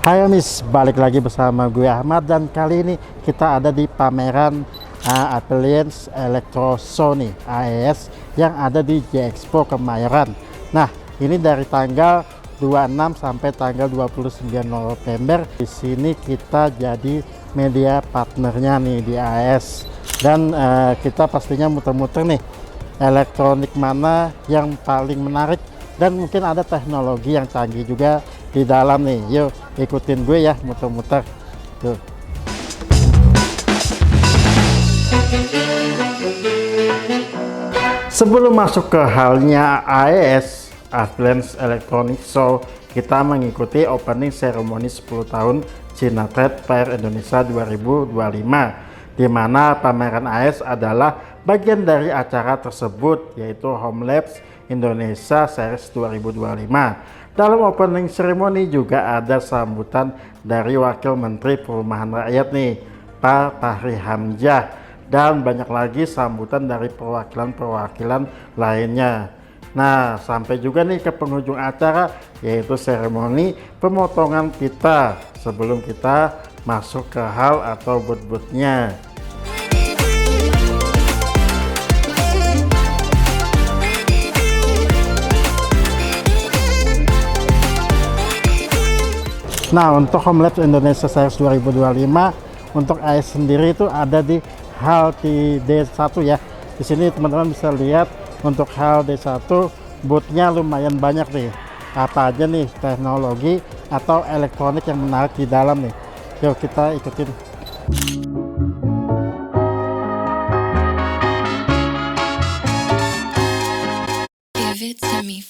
Hai Miss, balik lagi bersama gue Ahmad dan kali ini kita ada di pameran Appliance Electro Show nih, AES yang ada di J-Expo Kemayoran. Nah, ini dari tanggal 26 sampai tanggal 29 November. Di sini kita jadi media partnernya nih di AES dan kita pastinya muter-muter nih elektronik mana yang paling menarik dan mungkin ada teknologi yang canggih juga di dalam nih. Yuk ikutin gue ya, muter-muter tuh. Sebelum masuk ke halnya AES Appliance Electronic Show, kita mengikuti opening ceremony 10 tahun China Trade Fair Indonesia 2025, di mana pameran AES adalah bagian dari acara tersebut, yaitu Home Labs Indonesia Series 2025. Dalam opening ceremony juga ada sambutan dari Wakil Menteri Perumahan Rakyat nih, Pak Fahri Hamzah, dan banyak lagi sambutan dari perwakilan-perwakilan lainnya. Nah, sampai juga nih ke penghujung acara, yaitu seremoni pemotongan pita sebelum kita masuk ke hall atau booth-boothnya. Nah, untuk Home Labs Indonesia Series 2025 untuk AES sendiri itu ada di hall D1 ya. Di sini teman-teman bisa lihat untuk hall D1 boothnya lumayan banyak nih. Apa aja nih teknologi atau elektronik yang menarik di dalam nih. Yuk kita ikutin. Give it to me.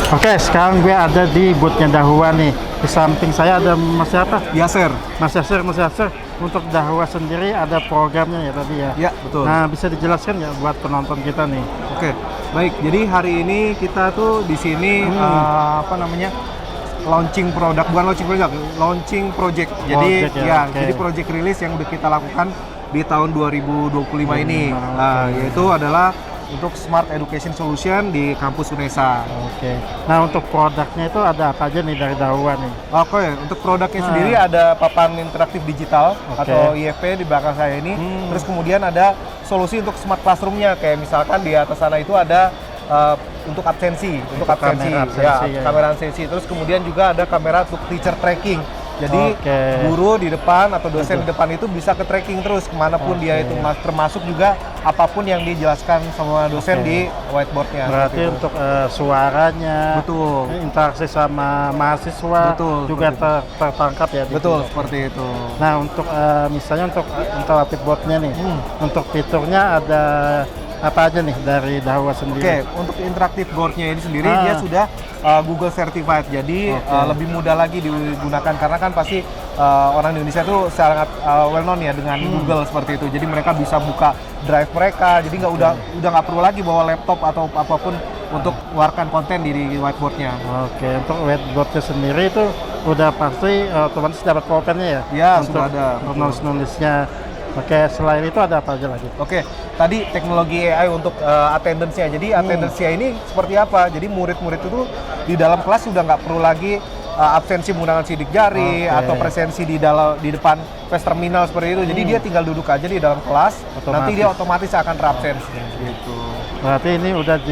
Oke, sekarang gue ada di boothnya Dahua nih. Di samping saya ada Mas siapa? Yaser. Mas Yasir. Untuk Dahua sendiri ada programnya ya tadi ya? Ya, betul. Nah, bisa dijelaskan ya buat penonton kita nih? Oke, baik. Jadi hari ini kita tuh di sini launching produk, bukan launching project. Jadi Project ya, oke. jadi project release yang udah kita lakukan di tahun 2025 ini. Yaitu adalah untuk Smart Education Solution di kampus UNESA. Oke. Nah, untuk produknya itu ada apa aja nih dari Dahua nih? Oke, untuk produknya sendiri ada papan interaktif digital atau IFP di belakang saya ini. Terus kemudian ada solusi untuk smart classroom-nya, kayak misalkan di atas sana itu ada untuk absensi, kamera absensi. Terus kemudian juga ada kamera untuk teacher tracking. Jadi guru di depan atau dosen di depan itu bisa ke tracking terus kemanapun dia itu, termasuk juga apapun yang dijelaskan sama dosen di whiteboardnya. Berarti untuk suaranya, betul, interaksi sama mahasiswa, betul, juga tertangkap ya. Betul, seperti itu. Nah, untuk misalnya untuk interactive boardnya nih, untuk fiturnya ada apa aja nih dari Dahua sendiri? Oke, untuk interactive boardnya ini sendiri dia sudah Google Certified, jadi lebih mudah lagi digunakan karena kan pasti orang Indonesia tuh sangat well known ya dengan Google seperti itu. Jadi mereka bisa buka drive mereka, jadi udah nggak perlu lagi bawa laptop atau apapun untuk mengeluarkan konten di whiteboardnya. Oke, untuk whiteboardnya sendiri itu udah pasti otomatis dapat pulpennya ya? Ya, untuk sudah ada. nulis-nulisnya. Oke, selain itu ada apa aja lagi? Oke, tadi teknologi AI untuk attendance-nya. Jadi attendance-nya ini seperti apa? Jadi murid-murid itu di dalam kelas sudah nggak perlu lagi absensi menggunakan sidik jari atau presensi di depan fast terminal seperti itu. Jadi dia tinggal duduk aja di dalam kelas, nanti dia otomatis akan terabsensi. Gitu. Berarti ini udah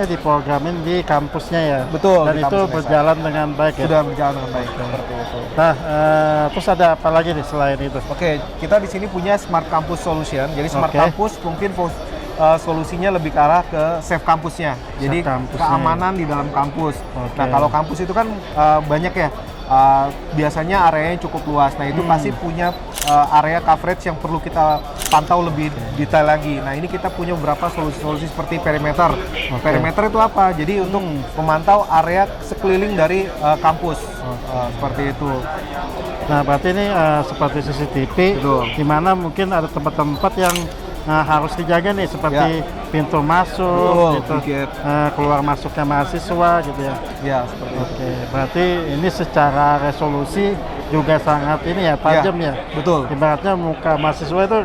diprogramin di kampusnya ya? Betul. Dan itu berjalan dengan baik ya? Sudah berjalan dengan baik, seperti itu. Nah, terus ada apa lagi nih selain itu? Oke, kita di sini punya Smart Campus Solution. Jadi Smart Campus mungkin solusinya lebih ke arah ke safe kampusnya. Jadi keamanan di dalam kampus. Nah, kalau kampus itu kan banyak ya. Biasanya areanya cukup luas. Nah, itu pasti punya area coverage yang perlu kita pantau lebih detail lagi. Nah, ini kita punya beberapa solusi-solusi seperti perimeter. Perimeter itu apa? Jadi untuk memantau area sekeliling dari kampus. Seperti itu. Nah, berarti ini seperti CCTV, di mana mungkin ada tempat-tempat yang harus dijaga nih, seperti pintu masuk, keluar masuknya mahasiswa gitu ya. Ya, seperti itu. Oke, berarti ini secara resolusi juga sangat ini ya, tajam ya. Betul. Ibaratnya muka mahasiswa itu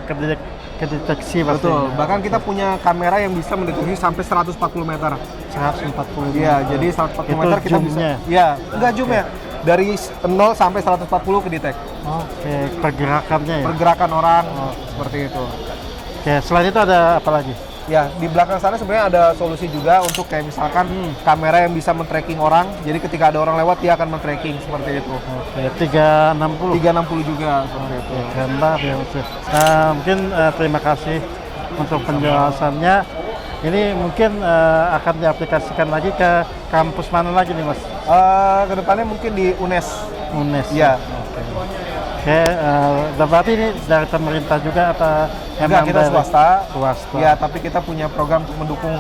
kedeteksi pasti. Betul. Bahkan kita punya kamera yang bisa mendeteksi sampai 140 meter. 140. Iya, jadi 140 Itu meter kita zoom-nya? bisa. Iya, enggak zoom ya. Dari 0 sampai 140 ke detect. Oke, pergerakannya ya. Pergerakan orang seperti itu. Oke, selain itu ada apa lagi? Ya, di belakang sana sebenarnya ada solusi juga untuk kayak misalkan kamera yang bisa men-tracking orang. Jadi ketika ada orang lewat dia akan men-tracking seperti itu. Oke, 360. 360 juga seperti itu. Keren banget ya Mas. Mungkin terima kasih untuk penjelasannya. Ini mungkin akan diaplikasikan lagi ke kampus mana lagi nih Mas? Kedepannya mungkin di UNES. UNES. Iya. Oke, berarti ini dari pemerintah juga atau Enggak, kita dari swasta. Swasta. Ya, tapi kita punya program untuk mendukung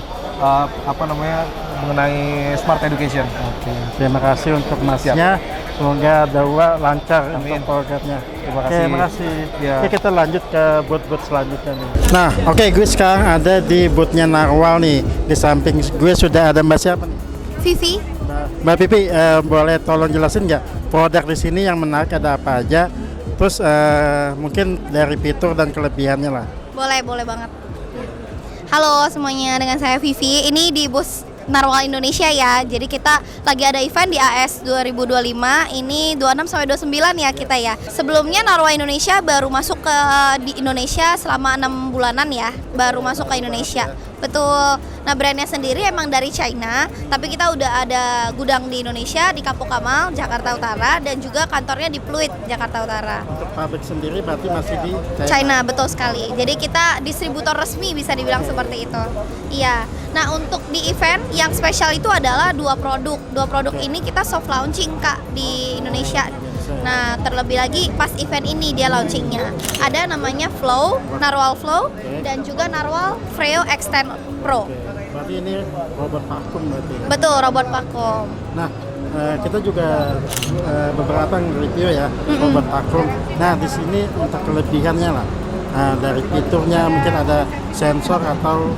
mengenai smart education. Oke, terima kasih untuk Masnya. Semoga dakwah lancar Amin. untuk programnya. Terima Oke, kasih. terima kasih. Ya. Oke, kita lanjut ke booth-booth selanjutnya nih. Nah, oke, gue sekarang ada di booth-nya Narwal nih. Di samping gue sudah ada Mbak siapa nih? Vivi, Mbak Pipi, boleh tolong jelasin nggak produk di sini yang menarik ada apa aja? Terus mungkin dari fitur dan kelebihannya lah. boleh banget. Halo semuanya, dengan saya Vivi. Ini di bus Narwal Indonesia ya. Jadi kita lagi ada event di AS 2025. Ini 26 sampai 29 ya kita ya. Sebelumnya Narwal Indonesia baru masuk ke di Indonesia selama 6 bulanan ya. Baru masuk ke Indonesia. Betul. Nah, brandnya sendiri emang dari China, tapi kita udah ada gudang di Indonesia di Kampung Kamal, Jakarta Utara, dan juga kantornya di Pluit, Jakarta Utara. Untuk pabrik sendiri berarti masih di China, betul sekali. Jadi kita distributor resmi bisa dibilang seperti itu. Iya. Nah, untuk di event yang spesial itu adalah dua produk. Dua produk ini kita soft launching Kak di Indonesia. Nah, terlebih lagi pas event ini dia launchingnya. Ada namanya Flow, Narwal Flow, dan juga Narwal Freo Extend Pro. Berarti ini robot vakum berarti ya? Betul, robot vakum. Nah, kita juga beberapa review ya robot vakum. Nah, di sini untuk kelebihannya lah. Dari fiturnya mungkin ada sensor atau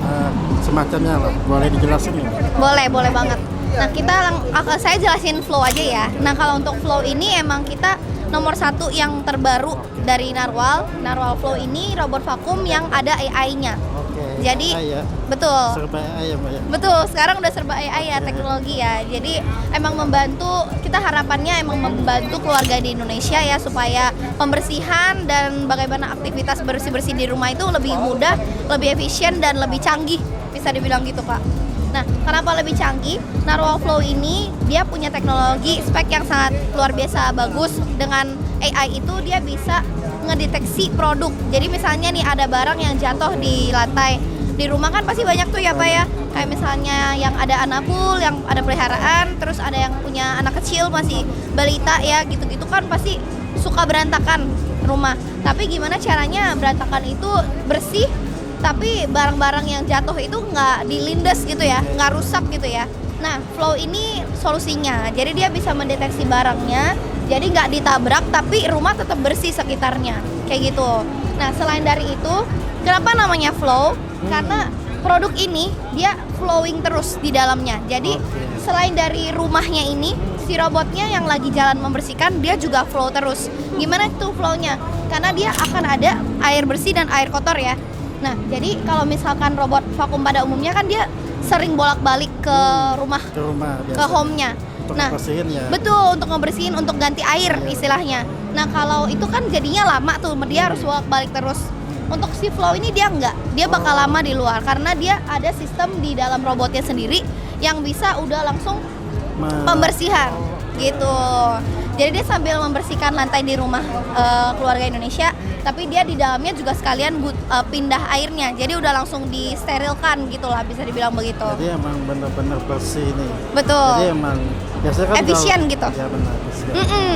semacamnya lah. Boleh dijelasin nggak? Boleh banget. Nah, saya jelasin Flow aja ya. Nah, kalau untuk Flow ini emang kita nomor satu yang terbaru dari Narwal. Narwal Flow ini robot vakum yang ada AI-nya. Jadi AI ya? betul. Serba AI ya Mbak ya? Betul, sekarang udah serba AI ya, teknologi ya. Jadi emang membantu, kita harapannya emang membantu keluarga di Indonesia ya, supaya pembersihan dan bagaimana aktivitas bersih-bersih di rumah itu lebih mudah, lebih efisien dan lebih canggih, bisa dibilang gitu Kak. Nah, kenapa lebih canggih? Narwal Flow ini dia punya teknologi spek yang sangat luar biasa bagus. Dengan AI itu dia bisa ngedeteksi produk. Jadi misalnya nih ada barang yang jatuh di lantai. Di rumah kan pasti banyak tuh ya Pak ya. Kayak misalnya yang ada anabul, yang ada peliharaan, terus ada yang punya anak kecil masih balita ya, gitu-gitu kan pasti suka berantakan rumah. Tapi gimana caranya berantakan itu bersih, tapi barang-barang yang jatuh itu nggak dilindas gitu ya, nggak rusak gitu ya. Nah, Flow ini solusinya. Jadi dia bisa mendeteksi barangnya, jadi nggak ditabrak, tapi rumah tetap bersih sekitarnya, kayak gitu. Nah, selain dari itu, kenapa namanya Flow? Karena produk ini dia flowing terus di dalamnya. Jadi selain dari rumahnya ini, si robotnya yang lagi jalan membersihkan, dia juga flow terus. Gimana tuh flownya? Karena dia akan ada air bersih dan air kotor ya. Nah, jadi kalau misalkan robot vakum pada umumnya kan dia sering bolak-balik ke rumah, ke home-nya. Untuk Nah, ngebersihin ya? betul, untuk ngebersihin, untuk ganti air istilahnya. Nah, kalau itu kan jadinya lama tuh, dia harus bolak-balik terus. Untuk si Flow ini dia enggak, dia bakal lama di luar karena dia ada sistem di dalam robotnya sendiri yang bisa udah langsung pembersihan gitu. Jadi dia sambil membersihkan lantai di rumah keluarga Indonesia, tapi dia di dalamnya juga sekalian pindah airnya. Jadi udah langsung disterilkan gitulah, bisa dibilang begitu. Jadi emang benar-benar bersih nih. Betul. Jadi emang biasanya kan efisien gitu. Ya benar.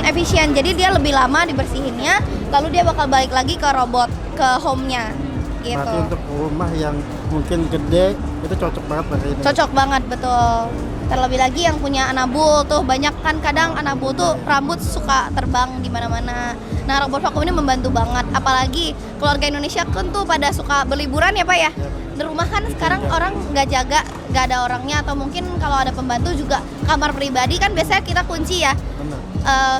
Efisien. Jadi dia lebih lama dibersihinnya, lalu dia bakal balik lagi ke robot, ke home-nya gitu. Berarti untuk rumah yang mungkin gede itu cocok banget pakai ini. Cocok banget, betul. Terlebih lagi yang punya anabul tuh, banyak kan kadang anabul tuh rambut suka terbang di mana-mana. Nah, robot vakum ini membantu banget. Apalagi keluarga Indonesia kan tuh pada suka berliburan ya Pak ya. Di rumah kan sekarang orang nggak jaga, nggak ada orangnya, atau mungkin kalau ada pembantu juga kamar pribadi kan biasanya kita kunci ya.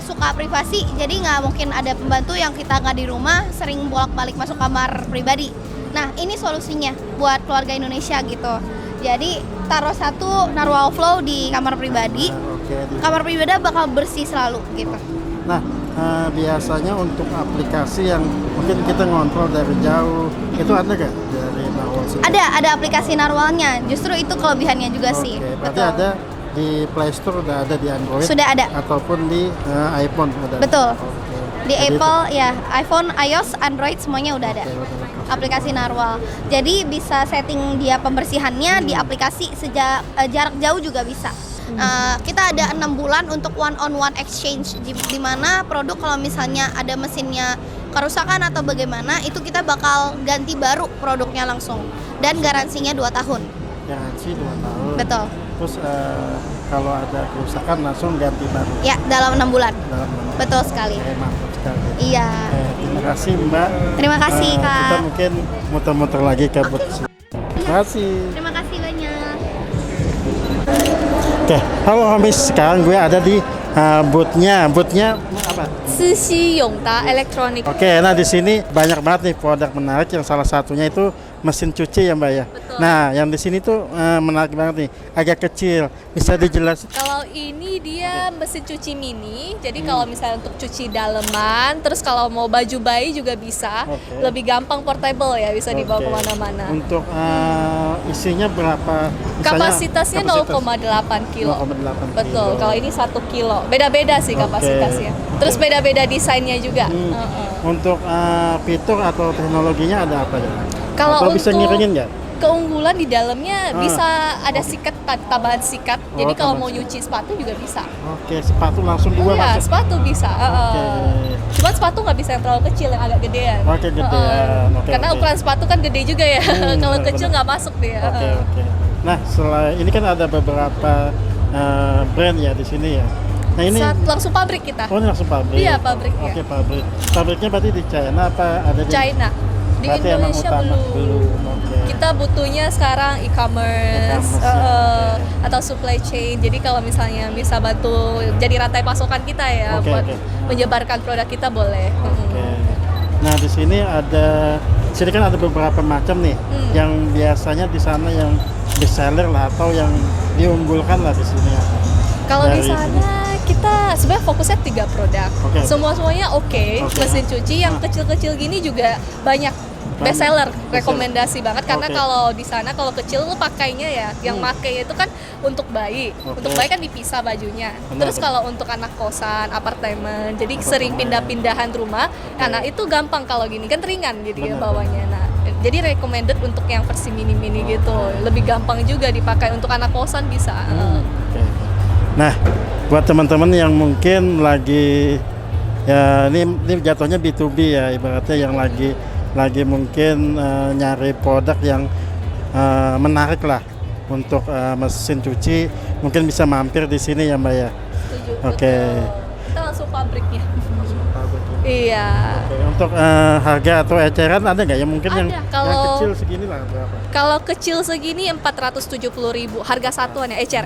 Suka privasi, jadi nggak mungkin ada pembantu yang kita nggak di rumah sering bolak-balik masuk kamar pribadi. Nah, ini solusinya buat keluarga Indonesia gitu. Jadi taruh satu Narwhal Flow di kamar pribadi. Kamar pribadi bakal bersih selalu gitu. Nah, biasanya untuk aplikasi yang mungkin kita ngontrol dari jauh, itu ada nggak dari Narwhal sendiri? Ada aplikasi Narwhalnya. Justru itu kelebihannya juga sih. Berarti Betul. ada di Play Store, udah ada di Android. Sudah ada. Ataupun di iPhone udah. Betul. Oke. Di Jadi Apple ya, iPhone, iOS, Android semuanya udah ada. Aplikasi Narwhal. Jadi bisa setting dia pembersihannya di aplikasi jarak jauh juga bisa. Kita ada 6 bulan untuk one on one exchange di mana produk kalau misalnya ada mesinnya kerusakan atau bagaimana itu kita bakal ganti baru produknya langsung dan garansinya 2 tahun. Garansi 2 tahun. Betul. Terus kalau ada kerusakan langsung ganti baru. Ya, dalam 6 bulan. Dalam 6 bulan. Betul sekali. Mantap sekali. Iya. Terima kasih Mbak. Terima kasih, Kak. Kita mungkin muter-muter lagi ke booth. Terima kasih. Terima kasih banyak. Oke, halo Hamis. Sekarang gue ada di boothnya apa? Sushi Yongda Elektronik. Oke, nah di sini banyak banget nih produk menarik, yang salah satunya itu mesin cuci ya Mbak ya. Betul. Nah, yang di sini tuh menarik banget nih, agak kecil. Bisa dijelasin? Kalau ini dia mesin cuci mini, jadi kalau misalnya untuk cuci daleman, terus kalau mau baju bayi juga bisa. Oke. Lebih gampang portable ya, bisa dibawa Oke. kemana-mana. Untuk isinya berapa? Misalnya, Kapasitasnya 0,8 kilo. 0,8 Betul, kilo. kalau ini 1 kilo. Beda-beda sih Oke. kapasitasnya. Terus beda-beda desainnya juga. Untuk fitur atau teknologinya ada apa ya? Kalau Atau bisa untuk ngiringin nggak? keunggulan di dalamnya bisa ada sikat, tambahan sikat. Jadi kalau tambahan mau nyuci sepatu juga bisa. Oke, sepatu langsung dua Iya, masuk. sepatu bisa. Oke. Cuman sepatu nggak bisa yang terlalu kecil, yang agak gedean. Oke, gedean. Oke, Karena oke. ukuran sepatu kan gede juga ya. Kalau benar, kecil benar. nggak masuk dia. Oke. Nah, selain ini kan ada beberapa brand ya di sini ya. Nah ini Langsung pabrik kita. ini langsung pabrik. Iya, pabriknya. Oke, pabrik. Pabriknya berarti di China apa ada di China. Di Berarti emang Indonesia utama. belum. Oke. Kita butuhnya sekarang e-commerce, E-commerce, ya. atau supply chain. Jadi kalau misalnya bisa bantu jadi rantai pasokan kita ya, Oke, buat oke. menyebarkan produk kita boleh. Oke. Nah, di sini kan ada beberapa macam nih yang biasanya di sana yang best seller lah atau yang diunggulkan lah di sini. Kalau di Dari sana kita sebenarnya fokusnya 3 produk. Oke. Semuanya oke. Oke. Mesin cuci yang kecil-kecil gini juga banyak best seller, rekomendasi banget karena Oke. kalau di sana kalau kecil lu pakainya ya yang pakai itu kan untuk bayi. Oke. Untuk bayi kan dipisah bajunya. Benar, Terus benar. kalau untuk anak kosan, apartemen, jadi sering pindah-pindahan rumah. Karena itu gampang kalau gini kan ringan jadi Benar, bawanya. Nah, jadi recommended untuk yang versi mini-mini gitu. Lebih gampang juga dipakai untuk anak kosan bisa. Oke. Nah, buat teman-teman yang mungkin lagi ya ini jatuhnya B2B ya, ibaratnya yang lagi mungkin nyari produk yang menarik lah untuk mesin cuci, mungkin bisa mampir di sini ya Mbak ya. Setuju. Oke. Betul. Kita langsung pabriknya. Iya. Oke, untuk harga atau eceran ada nggak ya mungkin Ada. yang Kalau- kecil segini lah berapa? Kalau kecil segini 470.000 harga satuan ya, ecer.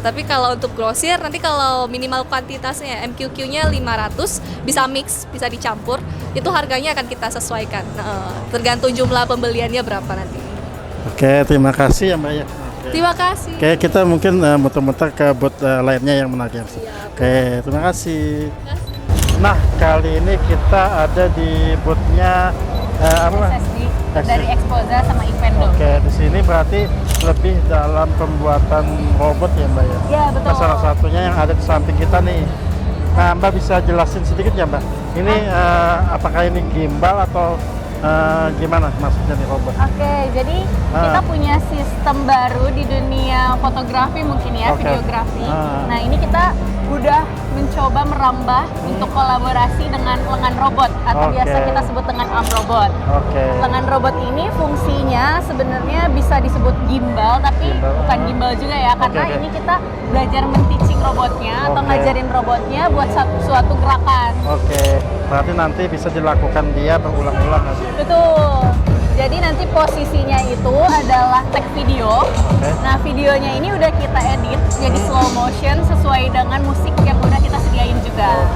Tapi kalau untuk grosir nanti kalau minimal kuantitasnya MQQ-nya 500 bisa mix, bisa dicampur. Itu harganya akan kita sesuaikan. Tergantung jumlah pembeliannya berapa nanti. Oke, terima kasih ya Mbak ya. Oke. Terima kasih. Oke, kita mungkin muter-muter ke booth lainnya yang menarik. Oke, terima kasih. Nah, kali ini kita ada di booth-nya apa Mbak? Dari Exposa sama Evendo. Oke, di sini berarti lebih dalam pembuatan robot ya Mbak ya? Ya, betul. Nah, salah satunya yang ada di samping kita nih. Nah, Mbak bisa jelasin sedikit ya Mbak? Ini apakah ini gimbal atau gimana maksudnya nih robot? Oke, jadi kita punya sistem baru di dunia fotografi mungkin ya, Oke. videografi. Ah. Nah, ini kita udah mencoba merambah untuk kolaborasi dengan lengan robot atau Oke. biasa kita sebut dengan arm robot. Oke. Lengan robot ini fungsinya sebenarnya bisa disebut gimbal, tapi Gimbal. bukan gimbal juga ya, karena oke. ini kita belajar men-teaching robotnya atau Oke. ngajarin robotnya buat suatu gerakan. Oke, berarti nanti bisa dilakukan dia berulang-ulang nanti. Betul. Jadi nanti posisinya itu adalah tag video. Nah, videonya ini udah kita edit jadi slow motion sesuai dengan musik yang udah kita sediain juga.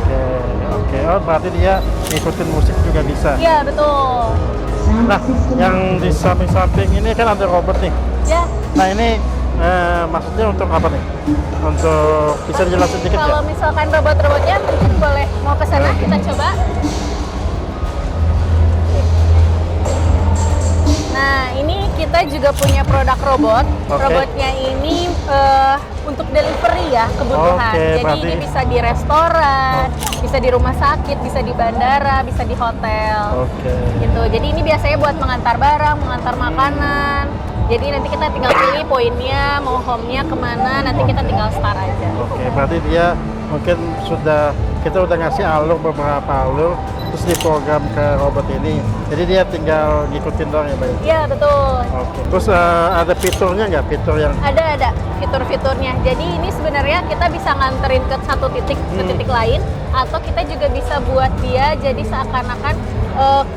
Oke. Oh, berarti dia ngikutin musik juga bisa. Iya, betul. Nah, yang di samping-samping ini kan ada robot nih. Ya. Nah, ini maksudnya untuk apa nih? Untuk bisa dijelasin dikit ya? Kalau misalkan robot-robotnya mungkin boleh mau ke sana kita coba. Nah, ini kita juga punya produk robot. Robotnya ini untuk delivery ya, kebutuhan. Jadi berarti ini bisa di restoran, bisa di rumah sakit, bisa di bandara, bisa di hotel. Gitu. Jadi ini biasanya buat mengantar barang, mengantar makanan. Jadi nanti kita tinggal pilih poinnya, mau home-nya kemana, nanti kita tinggal start aja. Berarti dia mungkin kita udah ngasih beberapa alur, terus diprogram ke robot ini. Jadi dia tinggal ngikutin doang ya, Mbak? Iya, betul. Terus ada fiturnya nggak? Fitur yang ada fitur-fiturnya. Jadi ini sebenarnya kita bisa nganterin ke satu titik ke titik lain, atau kita juga bisa buat dia jadi seakan-akan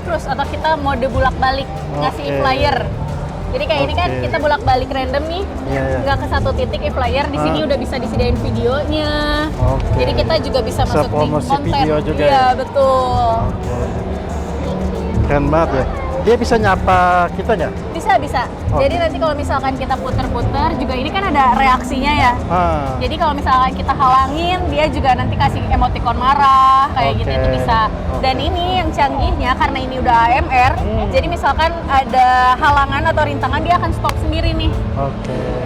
cruise atau kita mode bolak-balik ngasih flyer. Jadi kayak ini kan kita bolak-balik random nih, nggak ke satu titik flyer. Di sini udah bisa disediain videonya. Jadi kita juga bisa masukin konten. Video juga. Iya, betul. Keren banget ya. Dia bisa nyapa kita nggak? Bisa. Jadi nanti kalau misalkan kita puter-puter juga ini kan ada reaksinya ya. Jadi kalau misalkan kita halangin, dia juga nanti kasih emoticon marah kayak gitu, itu bisa. Dan ini yang canggihnya karena ini udah AMR, jadi misalkan ada halangan atau rintangan dia akan stop sendiri nih.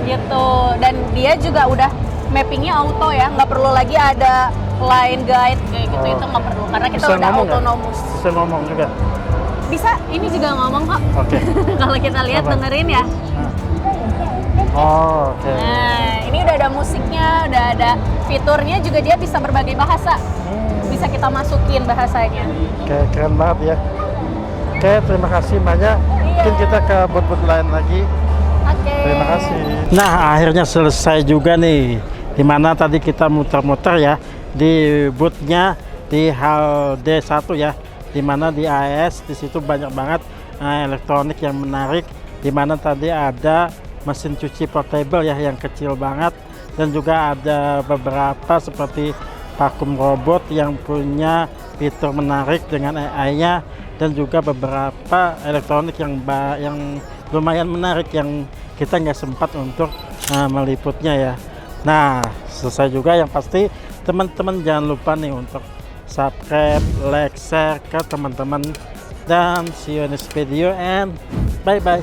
Gitu. Dan dia juga udah mappingnya auto ya, nggak perlu lagi ada line guide kayak gitu, itu nggak perlu karena kita udah autonomous. Bisa ngomong juga? Bisa, ini juga ngomong kok. Kalau kita lihat dengerin ya. Nah, ini udah ada musiknya, udah ada fiturnya juga, dia bisa berbagai bahasa. Bisa kita masukin bahasanya. Keren banget ya. Terima kasih banyak. Mungkin kita ke booth-booth lain lagi. Terima kasih. Nah, akhirnya selesai juga nih. Dimana tadi kita muter-muter ya di booth-nya di hal D1 ya. Di mana di AES di situ banyak banget elektronik yang menarik, di mana tadi ada mesin cuci portable ya yang kecil banget, dan juga ada beberapa seperti vakum robot yang punya fitur menarik dengan AI-nya, dan juga beberapa elektronik yang lumayan menarik yang kita nggak sempat untuk meliputnya ya. Nah, selesai juga. Yang pasti teman-teman jangan lupa nih untuk subscribe, like, share ke teman-teman, dan see you in this video and bye bye.